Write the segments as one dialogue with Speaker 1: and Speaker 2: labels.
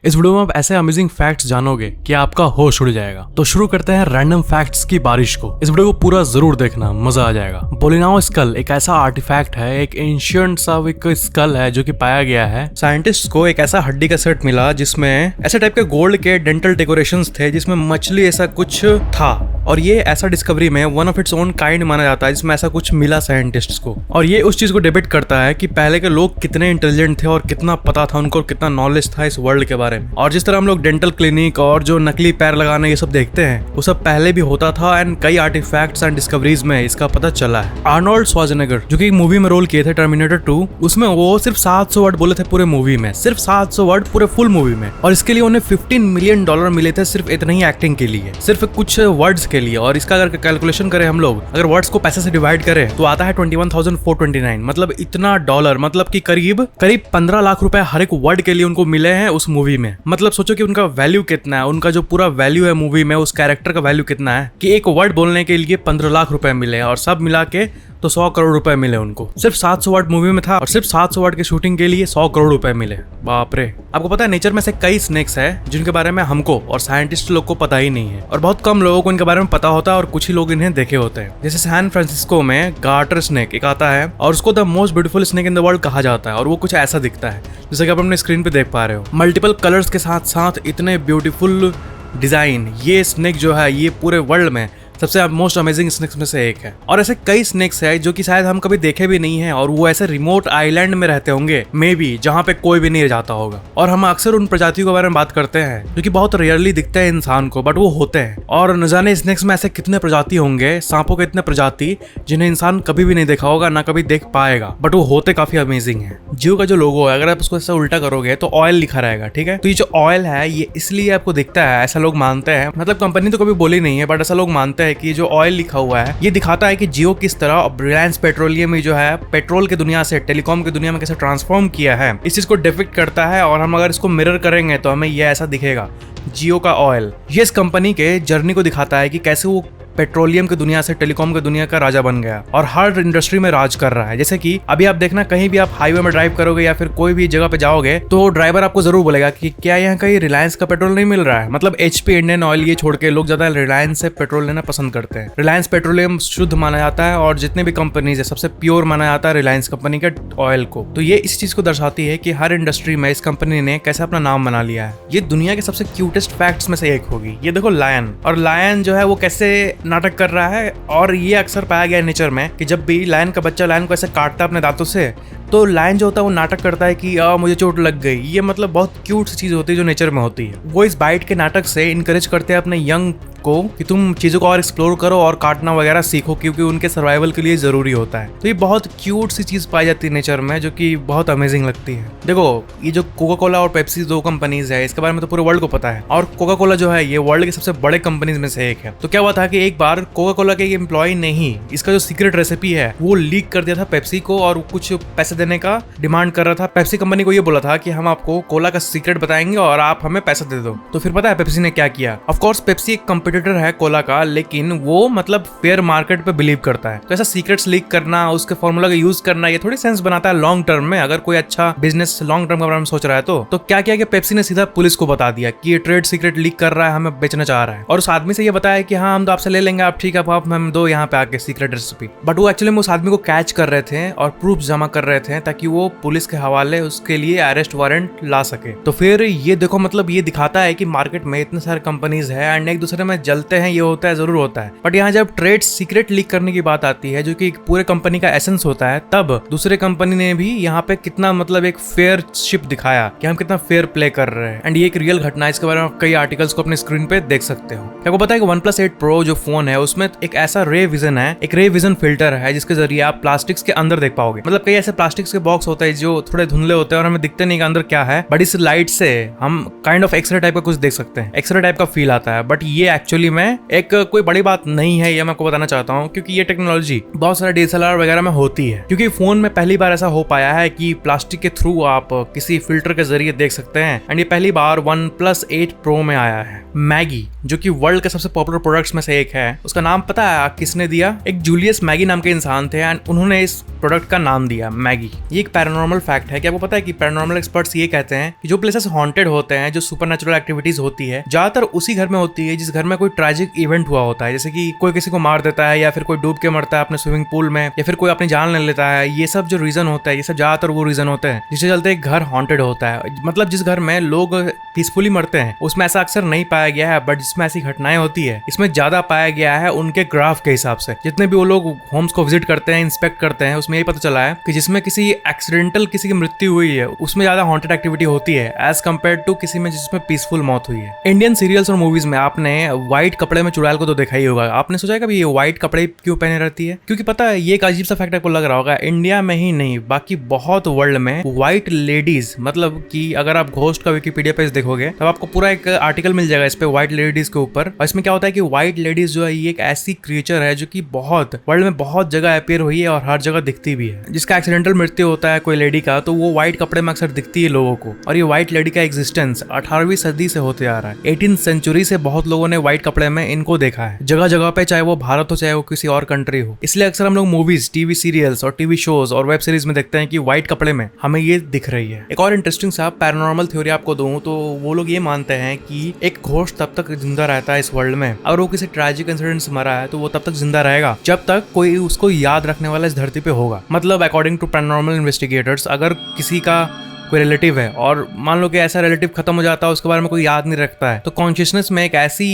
Speaker 1: इस वीडियो में आप ऐसे अमेजिंग फैक्ट्स जानोगे कि आपका होश उड़ जाएगा। तो शुरू करते हैं रैंडम फैक्ट्स की बारिश को। इस वीडियो को पूरा जरूर देखना, मजा आ जाएगा। बोलिनाओ स्कल एक ऐसा आर्टिफैक्ट है, एक एंशिएंट सा एक स्कल है जो कि पाया गया है। साइंटिस्ट को एक ऐसा हड्डी का सेट मिला जिसमें ऐसे टाइप के गोल्ड के डेंटल डेकोरेशंस थे जिसमें मछली ऐसा कुछ था, और ये ऐसा डिस्कवरी में one of its own kind माना जाता है जिसमें ऐसा कुछ मिला साइंटिस्ट्स को। और ये उस चीज को डिबेट करता है कि पहले के लोग कितने इंटेलिजेंट थे और कितना पता था उनको, कितना नॉलेज था इस वर्ल्ड के बारे में। और जिस तरह हम लोग डेंटल क्लिनिक और जो नकली पैर लगाने ये सब देखते हैं वो सब पहले भी होता था, एंड कई आर्टिफैक्ट्स एंड डिस्कवरीज में इसका पता चला है। आर्नोल्ड श्वार्ज़नेगर जो कि मूवी में रोल किए थे टर्मिनेटर 2, उसमें वो सिर्फ 700 वर्ड बोले थे पूरे मूवी में, सिर्फ 700 वर्ड पूरे फुल मूवी में, और इसके लिए उन्हें $15 मिलियन मिले थे सिर्फ इतना ही एक्टिंग के लिए, सिर्फ कुछ वर्ड्स के लिए। और इसका अगर कैलकुलेशन करें हम लोग, अगर वर्ड्स को पैसे से डिवाइड करें तो आता है 21,429, मतलब इतना डॉलर, मतलब कि करीब 15 लाख रुपए हर एक वर्ड के लिए उनको मिले हैं उस मूवी में। मतलब सोचो कि उनका वैल्यू कितना है, उनका जो पूरा वैल्यू है मूवी में, उस कैरेक्टर का वैल्यू कितना है कि एक वर्ड बोलने के लिए 15 लाख रुपए मिले, और सब मिला के तो 100 करोड़ रुपए मिले उनको। सिर्फ 700 वर्ड मूवी में था और सिर्फ 700 वर्ड की शूटिंग के लिए 100 करोड़ रुपए मिले। बाप रे। आपको पता है नेचर में से कई स्नेक्स है जिनके बारे में हमको और साइंटिस्ट लोग को पता ही नहीं है, और बहुत कम लोगों को इनके बारे में पता होता है, और कुछ ही लोग इन्हें देखे होते हैं। जैसे सैन फ्रांसिस्को में गार्टर स्नेक एक आता है और उसको the most beautiful snake in the world कहा जाता है, और वो कुछ ऐसा दिखता है जैसे कि आप अपने स्क्रीन पे देख पा रहे हो। मल्टीपल कलर्स के साथ साथ इतने ब्यूटीफुल डिजाइन, ये स्नेक जो है ये पूरे वर्ल्ड में सबसे मोस्ट अमेजिंग स्नेक्स में से एक है। और ऐसे कई स्नेक्स है जो कि शायद हम कभी देखे भी नहीं है, और वो ऐसे रिमोट आइलैंड में रहते होंगे मे बी, जहाँ पे कोई भी नहीं जाता होगा। और हम अक्सर उन प्रजातियों के बारे में बात करते हैं जो कि बहुत रेयरली दिखते हैं इंसान को, बट वो होते हैं। और न जाने स्नेक्स में ऐसे कितने प्रजाति होंगे, सांपों के इतने प्रजाति जिन्हें इंसान कभी भी नहीं देखा होगा, ना कभी देख पाएगा, बट वो होते काफी अमेजिंग है। जियो का जो लोगो है, अगर आप उसको ऐसा उल्टा करोगे तो ऑयल लिखा रहेगा, ठीक है। तो ये जो ऑयल है ये इसलिए आपको दिखता है, ऐसा लोग मानते हैं, मतलब कंपनी तो कभी बोली नहीं है, बट ऐसा लोग मानते हैं कि जो ऑयल लिखा हुआ है ये दिखाता है कि जियो किस तरह रिलायंस पेट्रोलियम में जो है पेट्रोल की दुनिया से टेलीकॉम की दुनिया में कैसे ट्रांसफॉर्म किया है, इस चीज को डिपिक्ट करता है। और हम अगर इसको मिरर करेंगे तो हमें ये ऐसा दिखेगा, जियो का ऑयल ये इस कंपनी के जर्नी को दिखाता है कि कैसे वो पेट्रोलियम की दुनिया से टेलीकॉम की दुनिया का राजा बन गया और हर इंडस्ट्री में राज कर रहा है। जैसे कि अभी आप देखना, कहीं भी आप हाईवे में ड्राइव करोगे या फिर कोई भी जगह पे जाओगे तो ड्राइवर आपको जरूर बोलेगा कि क्या यहाँ कहीं रिलायंस का पेट्रोल नहीं मिल रहा है। मतलब HP, इंडियन ऑयल ये छोड़ के लोग ज्यादा रिलायंस से पेट्रोल लेना पसंद करते हैं। रिलायंस पेट्रोलियम शुद्ध माना जाता है, और जितने भी कंपनीज है सबसे प्योर माना जाता है रिलायंस कंपनी के ऑयल को। तो ये इस चीज को दर्शाती है कि हर इंडस्ट्री में इस कंपनी ने कैसे अपना नाम बना लिया है। ये दुनिया के सबसे क्यूटेस्ट फैक्ट्स में से एक होगी। ये देखो लायन, और लायन जो है वो कैसे नाटक कर रहा है। और ये अक्सर पाया गया है नेचर में कि जब भी लायन का बच्चा लायन को ऐसे काटता है अपने दांतों से, तो लायन जो होता है वो नाटक करता है कि मुझे चोट लग गई। ये मतलब बहुत क्यूट सी चीज होती है जो नेचर में होती है। वो इस बाइट के नाटक से इनकरेज करते हैं अपने यंग को कि तुम चीजों को और एक्सप्लोर करो और काटना वगैरह सीखो, क्योंकि उनके सर्वाइवल के लिए जरूरी होता है। तो ये बहुत क्यूट सी चीज पाई जाती है नेचर में, जो कि बहुत अमेजिंग लगती है। देखो ये जो कोका कोला और पेप्सी दो कंपनीज है, इसके बारे में तो पूरे वर्ल्ड को पता है, और कोका कोला जो है ये वर्ल्ड के सबसे बड़े कंपनीज में से एक है। तो क्या हुआ था कि एक बार कोका कोला के एम्प्लॉय ने ही इसका जो सीक्रेट रेसिपी है वो लीक कर दिया था पेप्सी को, और कुछ पैसे देने का डिमांड कर रहा था। पेप्सी कंपनी को ये बोला था कि हम आपको कोला का सीक्रेट बताएंगे और आप हमें पैसा दे दो। तो फिर पता है पेप्सी ने क्या किया? ऑफ कोर्स पेप्सी एक कंपटीटर है कोला का, लेकिन वो मतलब फेयर मार्केट पे बिलीव करता है। तो ऐसा सीक्रेट्स लीक करना, उसके फॉर्मूला का यूज करना, ये थोड़ी सेंस बनाता है लॉन्ग टर्म में। अगर कोई अच्छा बिजनेस लॉन्ग टर्म के बारे में सोच रहा है तो क्या किया कि पेप्सी ने सीधा पुलिस को बता दिया कि ये ट्रेड सीक्रेट लीक कर रहा है, हमें बेचना चाह रहा है। और उस आदमी से ये बताया कि हाँ हम तो आपसे ले लेंगे, आप ठीक है आप हम दो यहाँ पे आके सीक्रेट रेसिपी। बट वो एक्चुअली में उस आदमी को कैच कर रहे थे और प्रूफ जमा कर रहे थे ताकि वो पुलिस के हवाले उसके लिए अरेस्ट वारंट ला सके। तो फिर ये देखो, मतलब ये दिखाता है कि मार्केट में इतने सारे कंपनीज है एंड एक दूसरे में जलते हैं, ये होता है, जरूर होता है। बट यहाँ जब ट्रेड सीक्रेट लीक करने की बात आती है, जो कि पूरे कंपनी का एसेंस होता है, तब दूसरे कंपनी ने भी यहाँ पे कितना मतलब एक फेयर शिप दिखाया कि हम कितना फेयर प्ले कर रहे हैं। एंड ये एक रियल घटना है, इसके बारे में कई आर्टिकल्स को अपने स्क्रीन पे देख सकते हो। आपको पता है कि OnePlus 8 Pro जो फोन है उसमें एक ऐसा रे विजन है, एक रे विजन फिल्टर है जिसके जरिए आप प्लास्टिक्स के अंदर देख पाओगे। मतलब कई ऐसे प्लास्टिक्स के बॉक्स होते हैं जो थोड़े धुंधले होते हैं और हमें दिखते नहीं कि अंदर क्या है, बट इस लाइट से हम काइंड ऑफ एक्सरे टाइप का कुछ देख सकते हैं, एक्सरे टाइप का फील आता है। बट ये एक्चुअली एक्चुअली में एक कोई बड़ी बात नहीं है, ये मैं आपको बताना चाहता हूँ, क्योंकि ये टेक्नोलॉजी बहुत सारे DSLR वगैरह में होती है। क्योंकि फोन में पहली बार ऐसा हो पाया है कि प्लास्टिक के थ्रू आप किसी फिल्टर के जरिए देख सकते हैं। एंड ये पहली बार OnePlus 8 Pro में आया है। मैगी, जो कि वर्ल्ड के सबसे पॉपुलर प्रोडक्ट्स में से एक है, उसका नाम पता है किसने दिया? एक जूलियस मैगी नाम के इंसान थे एंड उन्होंने इस प्रोडक्ट का नाम दिया मैगी। ये एक पैरानॉर्मल फैक्ट है कि आपको पता है कि पैरानॉर्मल एक्सपर्ट्स ये कहते हैं कि जो प्लेसेस हॉन्टेड होते हैं, जो सुपरनैचुरल एक्टिविटीज होती है, ज्यादातर उसी घर में होती है जिस घर में कोई ट्रेजिक इवेंट हुआ होता है, जैसे कि कोई किसी को मार देता है या फिर कोई डूब के मरता है अपने स्विमिंग पूल में, या फिर कोई अपनी जान ले लेता है। ये सब जो रीजन होता है, ये सब ज्यादातर वो रीजन होते हैं जिसके चलते एक घर हॉन्टेड होता है। मतलब जिस घर में लोग पीसफुली मरते हैं उसमें ऐसा अक्सर नहीं पाया गया है, बट जिसमें ऐसी घटनाएं होती है इसमें ज्यादा पाया गया है। उनके ग्राफ के हिसाब से जितने भी वो लोग होम्स को विजिट करते हैं, इंस्पेक्ट करते हैं, उसमें यही पता चला है कि जिसमें किसी एक्सीडेंटल किसी की मृत्यु हुई है उसमें ज्यादा हॉन्टेड एक्टिविटी होती है एज कम्पेयर टू किसी में जिसमें पीसफुल मौत हुई है। इंडियन सीरियल्स और मूवीज में आपने व्हाइट कपड़े में चुड़ैल को तो देखा ही होगा। आपने सोचा कभी ये व्हाइट कपड़े क्यों पहने रहती है? क्योंकि पता है, ये एक अजीब सा फैक्ट आपको लग रहा होगा, इंडिया में ही नहीं बाकी बहुत वर्ल्ड में व्हाइट लेडीज, मतलब कि अगर आप घोस्ट का विकिपीडिया पेज देखोगे तब आपको पूरा एक आर्टिकल मिल जाएगा इस पे व्हाइट लेडीज के ऊपर। और इसमें क्या होता है कि व्हाइट लेडीज जो है ये एक ऐसी क्रिएचर है जो कि बहुत वर्ल्ड में बहुत जगह अपीयर हुई है और हर जगह दिखती भी है। जिसका एक्सीडेंटल मृत्यु होता है कोई लेडी का, तो वो व्हाइट कपड़े में अक्सर दिखती है लोगों को। और ये व्हाइट लेडी का एग्जिस्टेंस 18वीं सदी से होते आ रहा है। 18th सेंचुरी से बहुत लोगों ने व्हाइट कपड़े में इनको देखा है जगह जगह पे, चाहे वो भारत हो चाहे वो किसी और कंट्री हो। इसलिए अक्सर हम लोग मूवीज, टीवी सीरियल्स और टीवी शोज और वेब सीरीज में देखते हैं कि व्हाइट कपड़े में हमें ये दिख रही है। एक और इंटरेस्टिंग सा पैरानॉर्मल थ्योरी आपको दूं तो वो लोग ये मानते हैं कि एक घोस्ट तब तक जिंदा रहता है इस वर्ल्ड में, अगर वो किसी ट्रेजिक इंसिडेंट से मरा है तो वो तब तक जिंदा रहेगा जब तक कोई उसको याद रखने वाला इस धरती पे होगा। मतलब अकॉर्डिंग टू पैरानॉर्मल इन्वेस्टिगेटर्स, अगर किसी का कोई रिलेटिव है और मान लो कि ऐसा रिलेटिव खत्म हो जाता है, उसके बारे में कोई याद नहीं रखता है, तो कॉन्शियसनेस में एक ऐसी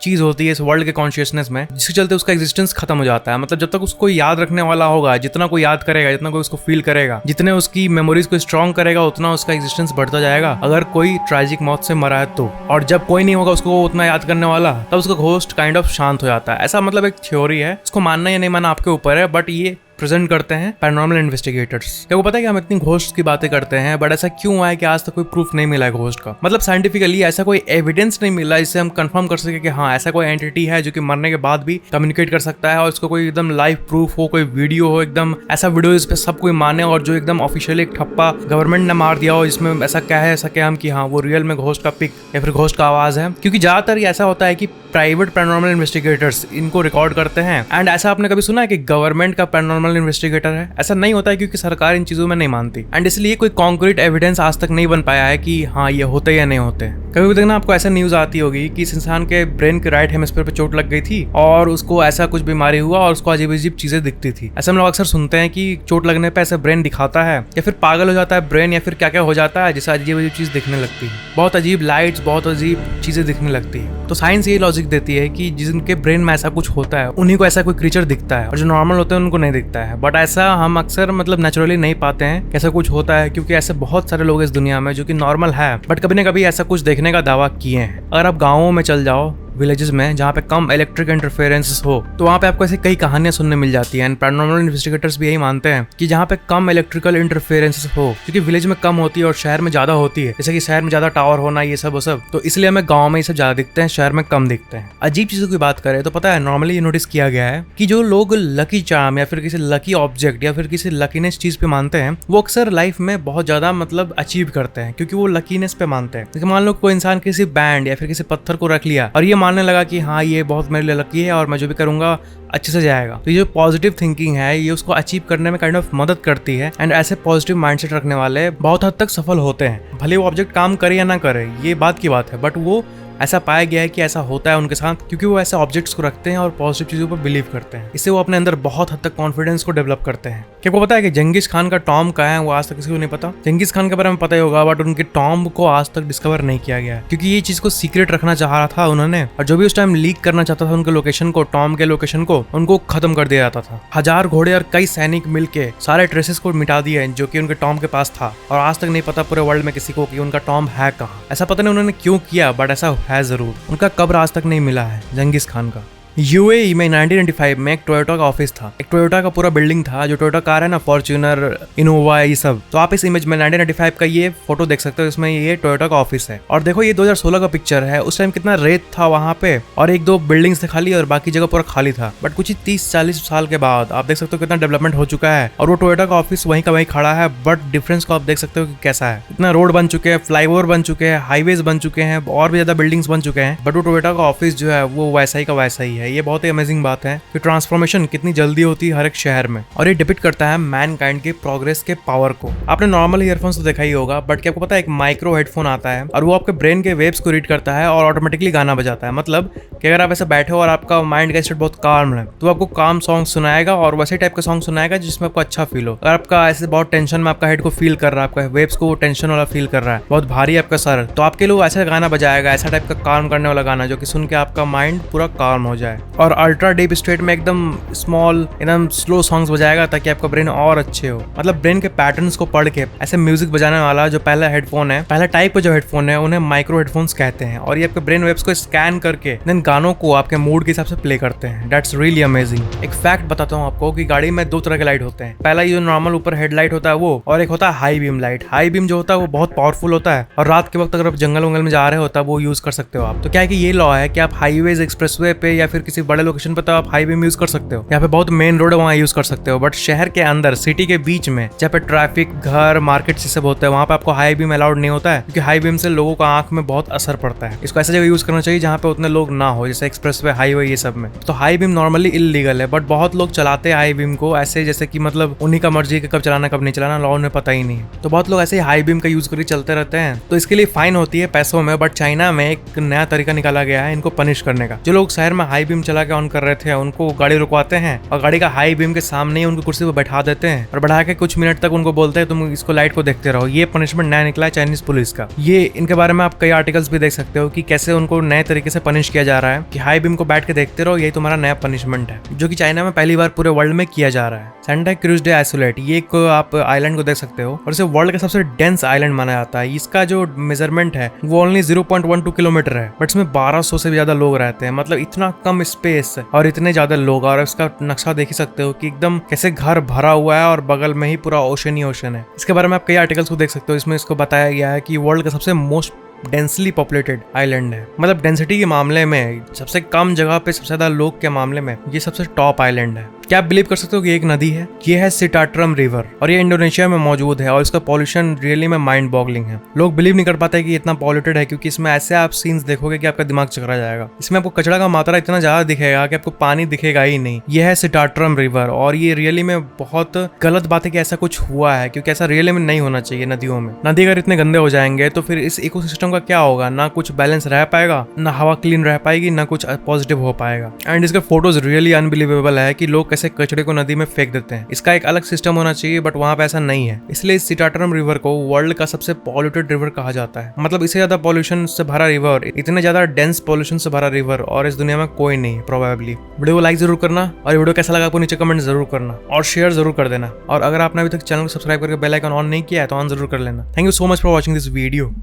Speaker 1: चीज होती है इस वर्ल्ड के कॉन्शियसनेस में जिसके चलते उसका एग्जिस्टेंस खत्म हो जाता है। मतलब जब तक उसको याद रखने वाला होगा, जितना कोई याद करेगा, जितना कोई उसको फील करेगा, जितने उसकी मेमोरीज को स्ट्रॉन्ग करेगा, उतना उसका एग्जिस्टेंस बढ़ता जाएगा अगर कोई ट्रेजिक मौत से मरा है तो। और जब कोई नहीं होगा उसको उतना याद करने वाला, तब उसका घोस्ट काइंड ऑफ शांत हो जाता है। ऐसा मतलब एक थ्योरी है, इसको मानना या नहीं मानना आपके ऊपर है, बट ये प्रेजेंट करते हैं पैरानॉर्मल इन्वेस्टिगेटर्स। क्या को पता है कि हम इतनी घोस्ट की बातें करते हैं, बट ऐसा क्यों है कि आज तक कोई प्रूफ नहीं मिला है घोस्ट का? मतलब साइंटिफिकली ऐसा कोई एविडेंस नहीं मिला जिससे हम कंफर्म कर सके कि हाँ ऐसा कोई एंटिटी है जो कि मरने के बाद भी कम्युनिकेट कर सकता है और इसको कोई एकदम लाइव प्रूफ हो, कोई वीडियो हो, एकदम ऐसा वीडियो इस पे सब कोई माने और जो एकदम ऑफिशियली एक ठप्पा गवर्नमेंट ने मार दिया हो जिसमें ऐसा कह सके हम कि हाँ वो रियल में घोस्ट का पिक या फिर घोस्ट का आवाज है। क्योंकि ज्यादातर ऐसा होता है कि प्राइवेट पैरानॉर्मल इन्वेस्टिगेटर्स इनको रिकॉर्ड करते हैं। एंड ऐसा आपने कभी सुना है कि गवर्नमेंट का पैरानॉर्मल इन्वेस्टिगेटर है? ऐसा नहीं होता है क्योंकि सरकार इन चीजों में नहीं मानती एंड इसलिए कोई कॉन्क्रीट एविडेंस आज तक नहीं बन पाया है कि हाँ ये होते या नहीं होते। कभी भी देखना आपको ऐसा न्यूज आती होगी कि इस इंसान के ब्रेन के राइट हेमिस्फीयर पे चोट लग गई थी और उसको ऐसा कुछ बीमारी हुआ और उसको अजीब अजीब चीजें दिखती थी। ऐसा हम लोग अक्सर सुनते हैं कि चोट लगने पे ऐसे ब्रेन दिखाता है या फिर पागल हो जाता है ब्रेन या फिर क्या क्या हो जाता है जिससे अजीब अजीब चीज दिखने लगती है, बहुत अजीब लाइट्स, बहुत अजीब चीजें दिखने लगती है। तो साइंस ये लॉजिक देती है कि जिनके ब्रेन में ऐसा कुछ होता है उन्हीं को ऐसा कोई क्रीचर दिखता है और जो नॉर्मल होते हैं उनको नहीं दिखता है। बट ऐसा हम अक्सर मतलब नेचुरली नहीं पाते हैं ऐसा कुछ होता है, क्योंकि ऐसे बहुत सारे लोग इस दुनिया में जो कि नॉर्मल है बट कभी ना कभी ऐसा कुछ देखने का दावा किए हैं। अगर आप गाँवों में चल जाओ, विलेजेस में जहाँ पे कम इलेक्ट्रिक इंटरफेरेंसेस हो, तो वहाँ पे आपको ऐसी कई कहानियां सुनने मिल जाती हैं। एंड पैरानॉर्मल इन्वेस्टिगेटर्स भी यही मानते हैं कि जहाँ पे कम इलेक्ट्रिकल इंटरफेरेंसेस हो, क्योंकि विलेज में कम होती है और शहर में ज्यादा होती है, जैसे कि शहर में ज्यादा टावर होना ये सब वो सब, तो इसलिए हमें गाँव में ये सब ज्यादा दिखते हैं, शहर में कम दिखते हैं। अजीब चीजों की बात करें तो पता है नॉर्मली ये नोटिस किया गया है कि जो लोग लकी चार्म या फिर किसी लकी ऑब्जेक्ट या फिर किसी लकीनेस चीज पे मानते हैं वो अक्सर लाइफ में बहुत ज्यादा मतलब अचीव करते हैं, क्योंकि वो लकीनेस पे मानते हैं। जैसे मान लो कोई इंसान किसी बैंड या फिर किसी पत्थर को रख लिया और ये मानने लगा कि हाँ ये बहुत मेरे लिए लकी है और मैं जो भी करूंगा अच्छे से जाएगा, तो ये जो पॉजिटिव थिंकिंग है ये उसको अचीव करने में काइंड ऑफ मदद करती है। एंड ऐसे पॉजिटिव माइंडसेट रखने वाले बहुत हद तक सफल होते हैं, भले वो ऑब्जेक्ट काम करे या ना करे ये बात की बात है, बट वो ऐसा पाया गया है कि ऐसा होता है उनके साथ, क्योंकि वो ऐसे ऑब्जेक्ट्स को रखते हैं और पॉजिटिव चीजों पर बिलीव करते हैं। इससे वो अपने अंदर बहुत हद तक कॉन्फिडेंस को डेवलप करते हैं। क्या आपको पता है कि जंगीज खान का टॉम कहाँ है? वो आज तक किसी को नहीं पता। जंगीज खान के बारे में पता ही होगा बट उनके टॉम को आज तक डिस्कवर नहीं किया गया, क्योंकि ये चीज को सीक्रेट रखना चाह रहा था उन्होंने, और जो भी उस टाइम लीक करना चाहता था उनके लोकेशन को, टॉम के लोकेशन को, उनको खत्म कर दिया जाता था। 1000 घोड़े और कई सैनिक मिलके सारे ट्रेसेस को मिटा दिए जो कि उनके टॉम के पास था, और आज तक नहीं पता पूरे वर्ल्ड में किसी को कि उनका टॉम है कहाँ। ऐसा पता नहीं उन्होंने क्यों किया बट ऐसा है जरूर। उनका कब्र आज तक नहीं मिला है जंगीज खान का। यूएई में 1995 में एक टोयोटा का ऑफिस था। एक टोयोटा का पूरा बिल्डिंग था, जो टोयोटा कार है ना, फॉर्च्यूनर, इनोवा, ये सब। तो आप इस इमेज में 1995 का ये फोटो देख सकते हो, इसमें ये टोयोटा का ऑफिस है। और देखो ये 2016 का पिक्चर है, उस टाइम कितना रेत था वहां पे, और एक दो बिल्डिंग्स थे खाली और बाकी जगह पूरा खाली था। बट कुछ ही 30-40 साल के बाद आप देख सकते हो कितना डेवलपमेंट हो चुका है, और वो टोयोटा का ऑफिस वहीं का वहीं खड़ा है। बट डिफरेंस को आप देख सकते हो कि कैसा है। इतना रोड बन चुके हैं, फ्लाईओवर बन चुके हैं, हाईवेज बन चुके हैं, और भी ज्यादा बिल्डिंग्स बन चुके हैं। बट वो टोयोटा का ऑफिस जो है वो वैसा ही का वैसा ही है। ये बहुत ही अमेजिंग बात है कि ट्रांसफॉर्मेशन कितनी जल्दी होती है हर एक शहर में, और ये डिपिक्ट करता है मैनकाइंड के प्रोग्रेस के पावर को। आपने नॉर्मल ईयरफोन्स तो देखा ही होगा, बट क्या आपको पता है एक माइक्रो हेडफोन आता है और वो आपके ब्रेन के वेव्स को रीड करता है और ऑटोमेटिकली गाना बजाता है। मतलब कि अगर आप ऐसे बैठे हो और आपका माइंड का स्टेट बहुत काम है तो आपको काम सॉन्ग सुनाएगा और वैसे टाइप का सॉन्ग सुनाएगा जिसमें आपको अच्छा फील हो। अगर आपका ऐसे बहुत टेंशन में आपका हेड को फील कर रहा है, आपका वेव्स को टेंशन वाला फील कर रहा है, बहुत भारी आपका सर, तो आपके लिए ऐसा गाना बजाएगा, ऐसा टाइप का काम करने वाला गाना जो कि सुन के आपका माइंड पूरा काम हो जाए। और अल्ट्रा डीप स्टेट में एकदम स्मॉल एकदम स्लो सॉन्ग्स बजाएगा ताकि आपका ब्रेन और अच्छे हो। मतलब ब्रेन के पैटर्न्स को पढ़ के ऐसे म्यूजिक बजाने वाला जो पहला हेडफोन है, पहला टाइप का जो हेडफोन है, उन्हें माइक्रो हेडफोन्स कहते हैं। और ये आपके ब्रेन वेव्स को स्कैन करके देन गानों को आपके मूड के हिसाब से प्ले करते हैं। That's really amazing. एक फैक्ट बताता हूँ आपको कि गाड़ी में दो तरह के लाइट होते हैं। पहला ये जो नॉर्मल ऊपर हेडलाइट होता है वो, और एक होता है high beam light. High beam जो होता है वो बहुत पावरफुल होता है और रात के वक्त अगर आप जंगल वंगल में जा रहे होता है वो यूज कर सकते हो आप। तो क्या है कि ये लॉ है कि आप हाईवेज, एक्सप्रेसवे पे या फिर किसी बड़े लोकेशन पे तो आप हाई बीम यूज कर सकते हो। यहाँ पे बहुत मेन रोड है वहाँ यूज कर सकते हो। बट शहर के अंदर, सिटी के बीच में जहाँ पे ट्रैफिक, घर, मार्केट सब होते हैं, वहाँ पे आपको हाई बीम अलाउड नहीं होता है, क्योंकि हाई बीम से लोगों का आंख में बहुत असर पड़ता है। इसको ऐसी जगह यूज करना चाहिए जहाँ पे उतने लोग ना हो, जैसे एक्सप्रेसवे, हाईवे, ये सब में। तो हाई बीम नॉर्मली इलीगल है, बट बहुत लोग चलाते हैं हाई बीम को ऐसे जैसे कि मतलब उन्हीं का मर्जी है कब चलाना कब नहीं चलाना, लॉ में पता ही नहीं है। तो बहुत लोग ऐसे हाई बीम का यूज करके चलते रहते हैं, तो इसके लिए फाइन होती है पैसों में। बट चाइना में एक नया तरीका निकाला गया है इनको पनिश करने का। जो लोग शहर में हाई बीम चला के ऑन कर रहे थे उनको गाड़ी रुकवाते हैं और गाड़ी का हाई बीम के सामने ही उनको कुर्सी पर बैठा देते हैं और बैठा के कुछ मिनट तक उनको बोलते हैं तुम इसको लाइट को देखते रहो। ये पनिशमेंट नया निकला है चाइनीज पुलिस का। ये इनके बारे में आप कई आर्टिकल्स भी देख सकते हो कि कैसे उनको नए तरीके से पनिश किया जा रहा है कि हाई बीम को बैठ के देखते रहो, यही तुम्हारा नया पनिशमेंट है, जो कि चाइना में पहली बार पूरे वर्ल्ड में किया जा रहा है। सेंटा क्रूज डे आइसोलेट, ये एक आप आइलैंड को देख सकते हो और इसे वर्ल्ड का सबसे डेंस आइलैंड माना जाता है। इसका जो मेजरमेंट है वो ओनली 0.12 किलोमीटर है, बट इसमें 1200 से भी ज्यादा लोग रहते हैं। मतलब इतना कम स्पेस और इतने ज्यादा लोग, और इसका नक्शा देख ही सकते हो कि एकदम कैसे घर भरा हुआ है और बगल में ही पूरा ओशन ही ओशन है। इसके बारे में आप कई आर्टिकल्स को देख सकते हो, इसमें इसको बताया गया है कि वर्ल्ड का सबसे मोस्ट डेंसली पॉपुलेटेड आइलैंड है। मतलब डेंसिटी के मामले में सबसे कम जगह पे सबसे ज्यादा लोग के मामले में ये सबसे टॉप आइलैंड है। क्या आप बिलीव कर सकते हो कि एक नदी है, ये है सिटाट्रम रिवर और ये इंडोनेशिया में मौजूद है और इसका पॉल्यूशन रियली में माइंड बॉगलिंग है। लोग बिलीव नहीं कर पाते कि इतना पॉल्यूटेड है, क्योंकि इसमें ऐसे आप सीन्स देखोगे कि आपका दिमाग चकरा जाएगा। इसमें आपको कचरा का मात्रा इतना ज्यादा दिखेगा कि आपको पानी दिखेगा ही नहीं। ये है सिटाट्रम रिवर और ये रियली में बहुत गलत बात है कि ऐसा कुछ हुआ है, क्योंकि ऐसा रियली में नहीं होना चाहिए नदियों में। नदी अगर इतने गंदे हो जाएंगे तो फिर इस इकोसिस्टम का क्या होगा, ना कुछ बैलेंस रह पाएगा, ना हवा क्लीन रह पाएगी, ना कुछ पॉजिटिव हो पाएगा। एंड इसके फोटोज रियली अनबिलीवेबल है कि लोग कैसे कचरे को नदी में फेंक देते हैं। इसका एक अलग सिस्टम होना चाहिए, बट वहां पे ऐसा नहीं है। इसलिए इस सिटाट्रम रिवर को वर्ल्ड का सबसे पॉल्यूटेड रिवर कहा जाता है। मतलब इससे ज्यादा पॉल्यूशन से भरा रिवर, इतने ज्यादा डेंस पॉल्यूशन से भरा रिवर और इस दुनिया में कोई नहीं प्रोबेबली। वीडियो को लाइक जरूर करना और वीडियो कैसा लगा आपको नीचे कमेंट जरूर करना और शेयर जरूर कर देना। और अगर आपने अभी तक चैनल को सब्सक्राइब करके बेल आइकन ऑन नहीं किया है तो ऑन जरूर कर लेना। Thank you so much for watching this video.